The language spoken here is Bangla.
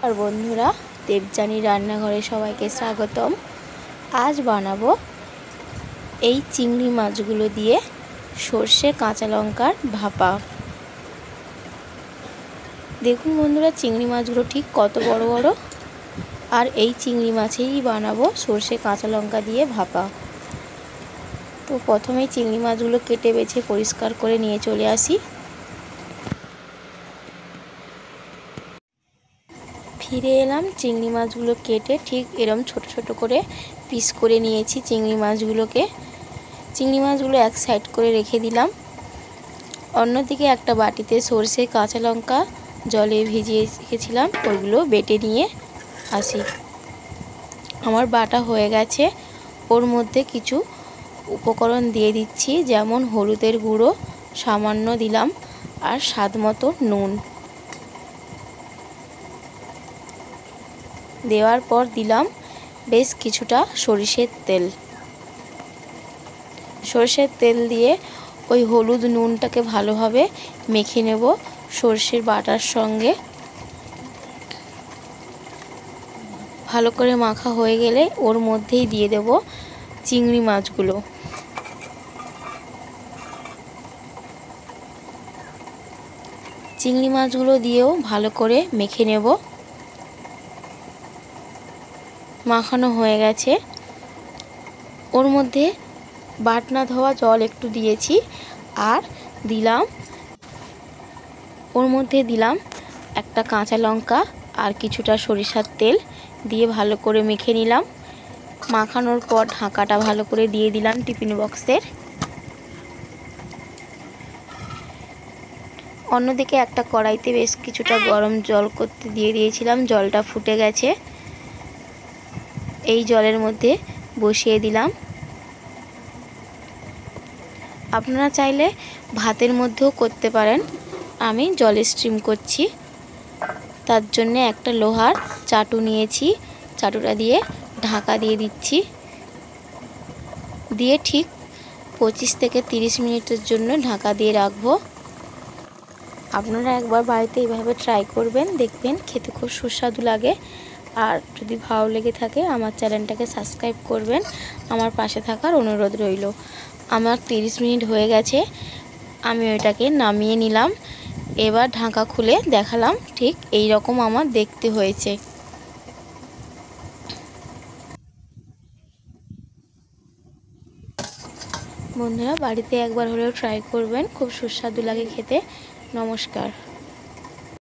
আর বন্ধুরা, দেবযানী রান্নাঘরে সবাইকে স্বাগতম। আজ বানাবো এই চিংড়ি মাছগুলো দিয়ে সর্ষে কাঁচা লঙ্কার ভাপা। দেখুন বন্ধুরা, চিংড়ি মাছগুলো ঠিক কত বড় বড়। আর এই চিংড়ি মাছেই বানাবো সর্ষে কাঁচা লঙ্কা দিয়ে ভাপা। তো প্রথমেই চিংড়ি মাছগুলো কেটে বেছে পরিষ্কার করে নিয়ে চলে আসি। ফিরে এলাম, চিংড়ি মাছগুলো কেটে ঠিক এরম ছোট ছোট করে পিস করে নিয়েছি। চিংড়ি মাছগুলো এক সাইড করে রেখে দিলাম। অন্যদিকে একটা বাটিতে সর্ষে কাঁচা লঙ্কা জলে ভিজিয়ে রেখেছিলাম, ওইগুলো বেটে নিয়ে আসি। আমার বাটা হয়ে গেছে। ওর মধ্যে কিছু উপকরণ দিয়ে দিচ্ছি, যেমন হলুদের গুঁড়ো সামান্য দিলাম আর স্বাদ মতো নুন। দেওয়ার পর দিলাম বেশ কিছুটা সরিষার তেল দিয়ে ওই হলুদ নুনটাকে ভালোভাবে মেখে নেব সর্ষের বাটার সঙ্গে। ভালো করে মাখা হয়ে গেলে ওর মধ্যেই দিয়ে দেব চিংড়ি মাছগুলো। চিংড়ি মাছগুলো দিয়েও ভালো করে মেখে নেব। মাখানো হয়ে গেছে। ওর মধ্যে বাটনা ধোয়া জল একটু দিয়েছি আর ওর মধ্যে দিলাম একটা কাঁচা লঙ্কা আর কিছুটা সরিষার তেল দিয়ে ভালো করে মেখে নিলাম। মাখানোর পর ঢাকাটা ভালো করে দিয়ে দিলাম টিফিন বক্সের। অন্যদিকে একটা কড়াইতে বেশ কিছুটা গরম জল করতে দিয়ে দিয়েছিলাম। জলটা ফুটে গেছে। এই জলের মধ্যে বসিয়ে দিলাম। আপনারা চাইলে ভাতের মধ্যেও করতে পারেন। আমি জলে স্টিম করছি। তার জন্য একটা লোহার চাটু নিয়েছি। চাটুটা দিয়ে ঢাকা দিয়ে দিচ্ছি। দিয়ে ঠিক 25 থেকে 30 মিনিটের জন্য ঢাকা দিয়ে রাখবো। আপনারা একবার বাড়িতে এইভাবে ট্রাই করবেন, দেখবেন খেতে খুব সুস্বাদু লাগে। আর যদি ভালো লেগে থাকে আমার চ্যানেলটাকে সাবস্ক্রাইব করবেন। আমার পাশে থাকার অনুরোধ রইল। আমার 30 মিনিট হয়ে গেছে। আমি ওইটাকে নামিয়ে নিলাম। এবার ঢাকা খুলে দেখালাম, ঠিক এই রকম আমার দেখতে হয়েছে। বন্ধুরা, বাড়িতে একবার হলেও ট্রাই করবেন, খুব সুস্বাদু লাগে খেতে। নমস্কার।